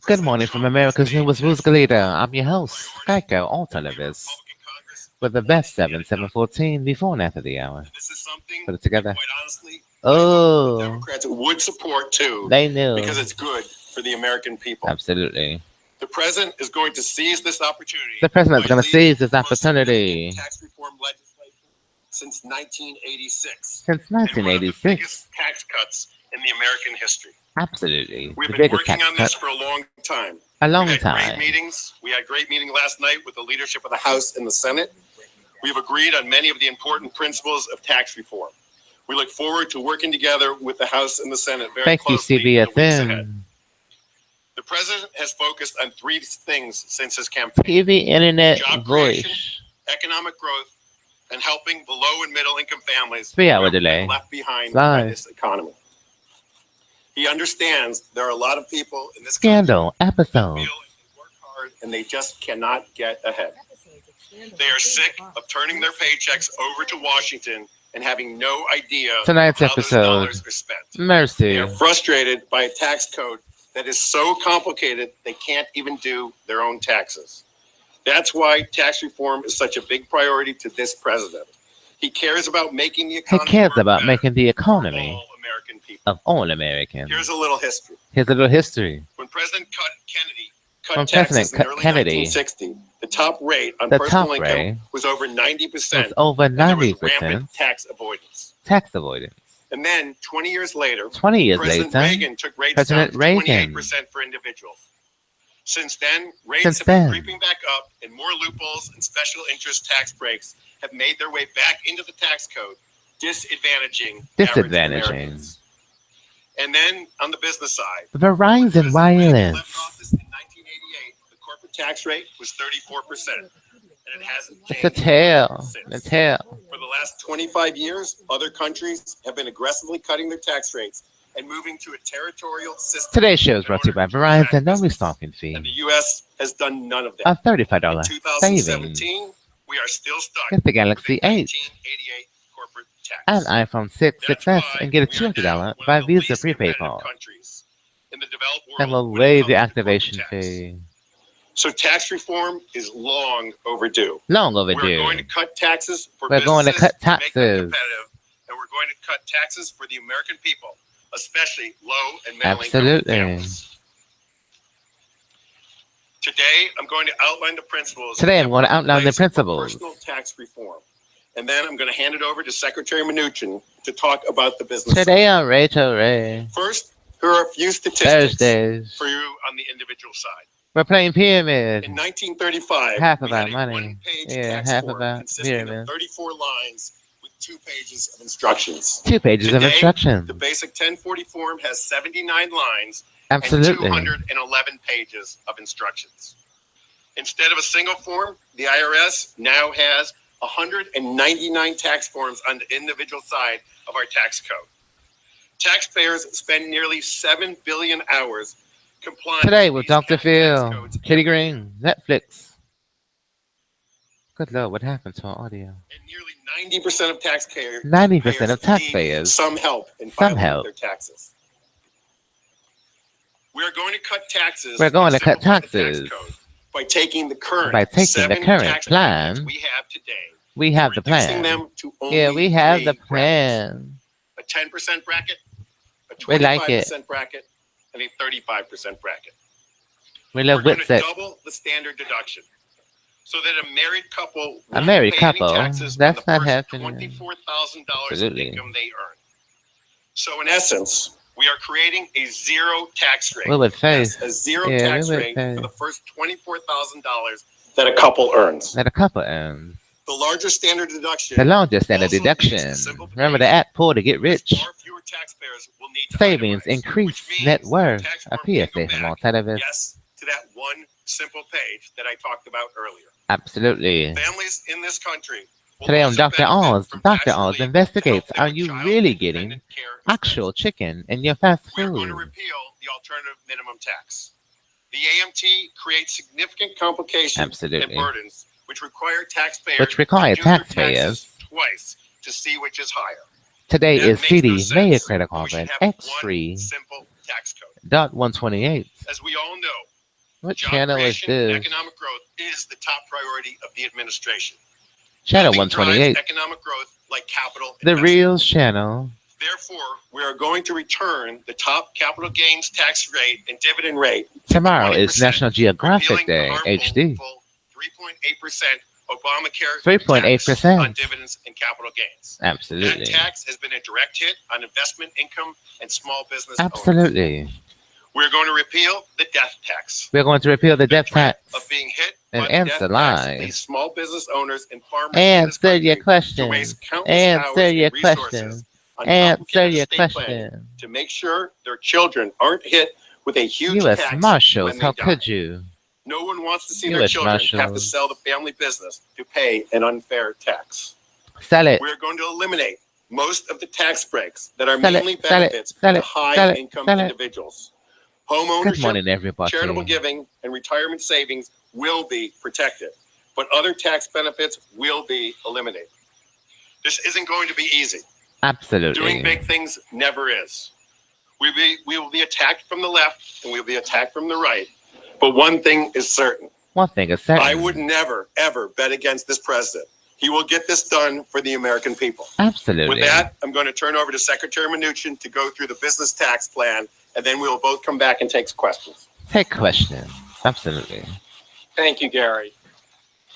Good morning from America's newest musical leader. I'm your host, Geico Alternavis, with the best 7-7-14 before and after the hour. This is something Put it together. quite honestly, Oh, Democrats would support too, they knew. because it's good for the American people. Absolutely. The president is going to seize this opportunity. The president's by going to leading seize this the most opportunity. significant tax reform legislation since 1986. Since And one of the 1986. biggest tax cuts in the American history. Absolutely. We've The been biggest working tax on this cut. for a long time. A long We had time. great meetings. We had a great meeting last night with the leadership of the House and the Senate. We've agreed on many of the important principles of tax reform. We look forward to working together with the House and the Senate very Thank you, closely in the weeks ahead. CBSN. The president has focused on three things since his campaign: TV, internet, job creation, voice. economic growth, and helping the low and middle income families 3 hour who have been delay. left behind by Live. this economy. He understands there are a lot of people in this Scandal country who episode. feel like they work hard and they just cannot get ahead. They are sick of turning their paychecks over to Washington and having no idea Tonight's how those episode. dollars are spent. They Mercy. are frustrated by a tax code that is so complicated they can't even do their own taxes. That's why tax reform is such a big priority to this president. He cares about making the He economy cares work about better making the for economy all American people. of all Americans. Here's a little history. Here's a little history. When President Kennedy When cut taxes President in early Kennedy, 1960, the top rate on the personal top income rate was over 90%. was over and there was 90% rampant tax avoidance. tax avoidance. And then 20 years later, 20 years President later, Reagan took rates President down to Reagan. 28% for individuals. Since then, rates Since have been then. creeping back up, and more loopholes and special interest tax breaks have made their way back into the tax code, disadvantaging average Americans. And then on the business side, Verizon President Reagan Wireless. left office in 1988, the corporate tax rate was 34%, and it hasn't It's a changed tale. since. A tale. For the last 25 years, other countries have been aggressively cutting their tax rates and moving to a territorial system. Today's show is brought to you by Verizon. No restocking fee. And the U.S. has done none of that. A $35 In savings. 2017, we are still stuck Get the Galaxy with a 8 1988 corporate tax. and iPhone 6, That's 6S why and get a we are now $200 one by of the Visa least prepaid competitive card. countries in the developed world And we'll when it waive the comes to corporate activation tax. fee. So tax reform is long overdue. Long We're going overdue. to cut taxes for We're going to businesses cut make them taxes. competitive, and we're going to cut taxes for the American people, especially low and middle income Absolutely. families. Today, I'm going to outline the principles. Today I'm going to outline the place for principles. Personal tax reform, and then I'm going to hand it over to Secretary Mnuchin to talk about the business. Today on Rachel Ray. First, here are a few statistics Thursdays. for you on the individual side. We're playing pyramid. In 1935, Half we of our had a money. one-page Yeah, tax half form of our consisting of pyramid. 34 lines with 2 pages of instructions. 2 pages of Today, instructions. The basic 1040 form has 79 lines Absolutely. and 211 pages of instructions. Instead of a single form, the IRS now has 199 tax forms on the individual side of our tax code. Taxpayers spend nearly 7 billion hours complying Today with with these Dr. tax Phil, codes Kitty every Green, Netflix. Good Lord, what happened to our audio? And nearly 90% of taxpayers 90% of need taxpayers. some help in Some filing help. their taxes. We are going to cut taxes. We're going to and cut simplify the taxes. code by taking the current By taking the 7 current tax plan. brackets we have today. We have the reducing plan. them to only Yeah, we have 3 the brackets. plan. A 10% bracket, a We 25% like it. bracket, and a 35% bracket. We We're love going to Witset. double the standard deduction so that a married couple A won't married pay any couple? taxes That's on the not first happening. $24,000 of Absolutely. income they earn. So in essence, we are creating a zero tax rate. We would face. Yes, a zero Yeah, tax we would rate pay. for the first $24,000 that a couple earns. That a couple earns. The larger standard deduction. The largest standard also deduction. leads to simple Remember the payment, app Poor to Get because Rich. far fewer taxpayers will need to Savings, itemize, increased which net means worth. tax A form can go PSA from back, Alternavis. yes, to that one simple page that I talked about earlier. Absolutely. Families in this country will Today on also Dr. benefit Oz, from Dr. tax Oz relief to investigates, help their are you child really getting independent care actual expenses. chicken in your fast We are going to food? repeal the alternative minimum tax. The AMT creates significant complications Absolutely. and burdens, which require taxpayers Which require to do their taxpayers. taxes twice to see which is higher. Today That is makes no CD sense. MerriweatherA.Law We should have one X3.128. simple tax code. As we all know, What Job channel is creation and this? economic growth is the top priority of the administration. Channel Nothing drives 128. economic growth like capital The investment. Reels channel. Therefore, we are going to return the top capital gains tax rate and dividend rate to Tomorrow 20%, is National Geographic repealing the Day, harmful HD. 3.8% Obamacare 3.8%. tax on dividends and capital gains. That Absolutely. tax has been a direct hit on investment income and small business owners. Absolutely. We're going to repeal the death tax. We're going to repeal the death threat tax. of being hit And by the answer death tax lies. leaves small business owners and farmers in this Answer your country to question. waste countless Answer hours your and resources question. on Answer complicated your estate planning question. to make sure their children aren't hit with a huge U.S. tax Marshals, when they how die. could you? No one wants to see their U.S. children have to Marshals. sell the family business to pay an unfair tax. Sell it. We're going to eliminate most of the tax breaks that are Sell it, mainly sell it, benefits sell to it, sell it, high-income sell it. individuals. Home Good ownership, morning, everybody. charitable giving, and retirement savings will be protected, but other tax benefits will be eliminated. This isn't going to be easy. Absolutely. Doing big things never is. We will be attacked from the left and we'll be attacked from the right. But one thing is certain. One thing is certain. I would never, ever bet against this president. He will get this done for the American people. Absolutely. With that, I'm going to turn over to Secretary Mnuchin to go through the business tax plan, and then we will both come back and take questions. Take questions. Absolutely. Thank you, Gary.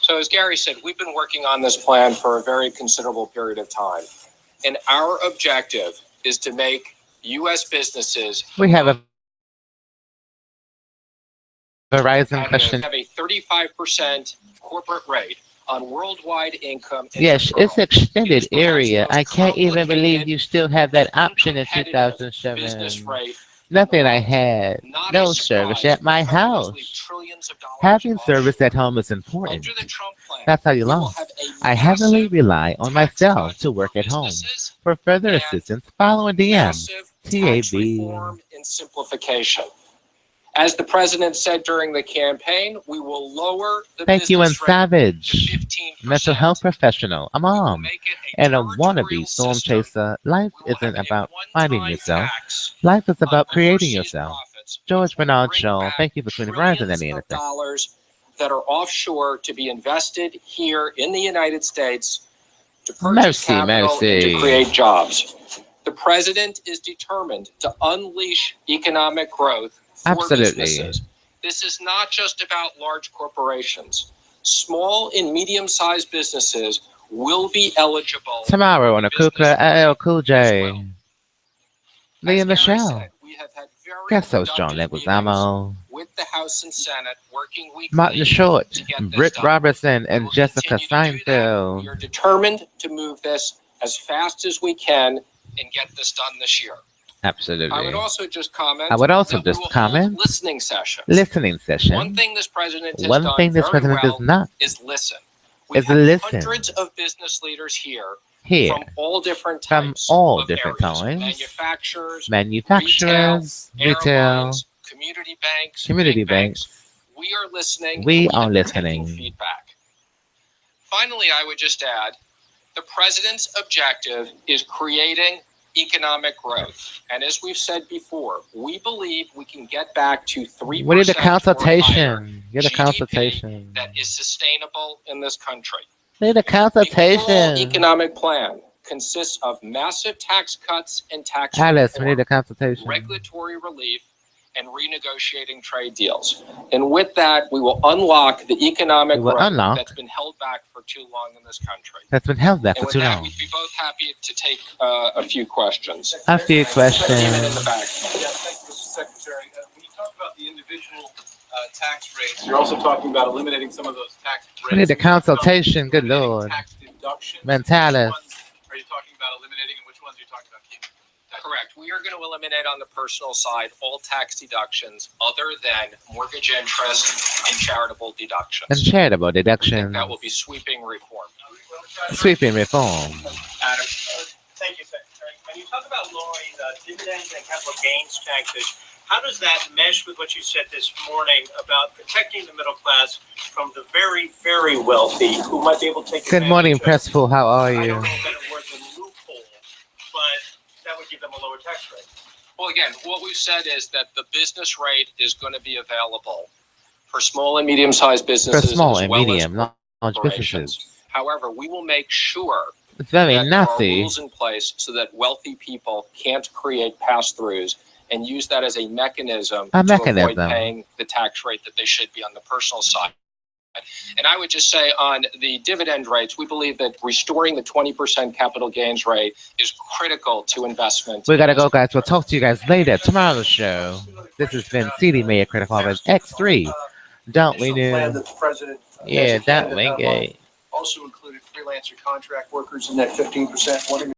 So as Gary said, we've been working on this plan for a very considerable period of time. And our objective is to make U.S. businesses We have a Verizon question. have a 35% corporate rate on worldwide income. Yes, it's extended It's perhaps area. the most I can't even believe complicated you still have that option in competitive business 2007. rate. Nothing I had. Not No a service surprise. at my Companies house. leave trillions of dollars Having offshore. service at home is important. Under the Trump plan, That's how you we will lost. have a I heavily massive rely on tax myself cut to work for at home. businesses For further and assistance, follow DM. massive tax TAB. reform and simplification. As the president said during the campaign, we will lower the Thank you, and business rate Savage. to 15%. Mental health professional, a We will mom, make it and a territorial wannabe storm system. chaser. Life We will isn't have a about finding one-time yourself. tax Life is on about creating overseas yourself. profits, George which will Bernard bring Shaw, back thank you for tuning Verizon trillions and of anything. dollars that are offshore to be invested here in the United States to purchase capital and to create jobs. The president is determined to unleash economic growth for Absolutely. businesses. This is not just about large corporations. Small and medium-sized businesses will be eligible. Tomorrow on a Business Kukla LL Cool as J. well. Lee As and Gary Michelle. said, we have had very Guest host John productive Leguizamo. with the House and Senate working weekly. Martin Short. to get this Britt done. Robertson We and will Jessica continue to do that. Seinfeld. We are determined to move this as fast as we can and get this done this year. Absolutely. I would also just comment. I would also that we just will hold comment. listening sessions. Listening session. One thing this president has One done thing this very president well does not is listen. We is have listen. hundreds of business leaders here Here. from all different From types all of different areas. times. Manufacturers, Manufacturers, retail, airlines, community banks, community big banks. We are listening. We and are have been taking listening. Feedback. Finally, I would just add, the president's objective is creating economic growth. And as we've said before, we believe we can get back to 3% We need a or higher consultation. Get a GDP consultation. that is sustainable in this country. We need a The overall consultation. economic plan consists of massive tax cuts and tax Alice, we reform, need a consultation. regulatory relief, and renegotiating trade deals. And with that, we will unlock the economic We will growth unlock. that's been held back for too long in this country. That's been held back And for with too that, long. we'd be both happy to take a few questions. A few David in the questions. back. Yeah, thank you, Mr. Secretary. When you talk about the individual tax rates, you're also talking about eliminating some of those tax breaks. We need a consultation. Good Eliminating Lord. Tax deductions. Mentalis. Which ones are you talking about eliminating, and which ones are you talking about keeping? Correct. We are going to eliminate on the personal side all tax deductions other than mortgage interest and charitable deductions. And charitable I think deductions. that will be sweeping reform. Sweeping reform. Adam. Thank you, Secretary. When you talk about lowering dividends and capital gains taxes, how does that mesh with what you said this morning about protecting the middle class from the very, very wealthy who might be able to take Good morning, advantage of, Pressful. How are I don't you? know a better word than loophole, but that would give them a lower tax rate? Well, again, what we've said is that the business rate is going to be available for small and medium-sized For businesses small as and well as medium, large corporations. businesses. However, we will make sure It's very that there nasty. are rules in place so that wealthy people can't create pass-throughs and use that as a mechanism to avoid paying the tax rate that they should be on the personal side. And I would just say on the dividend rates, we believe that restoring the 20% capital gains rate is critical to investment. We gotta go, guys. We'll talk to you guys later. Tomorrow's show. This has been CDMAYORKREDITCardvardX3. Don't we Plan do? that the president Yeah, has a don't candidate we outline gay. also included freelancer contract workers in that 15%. Wondering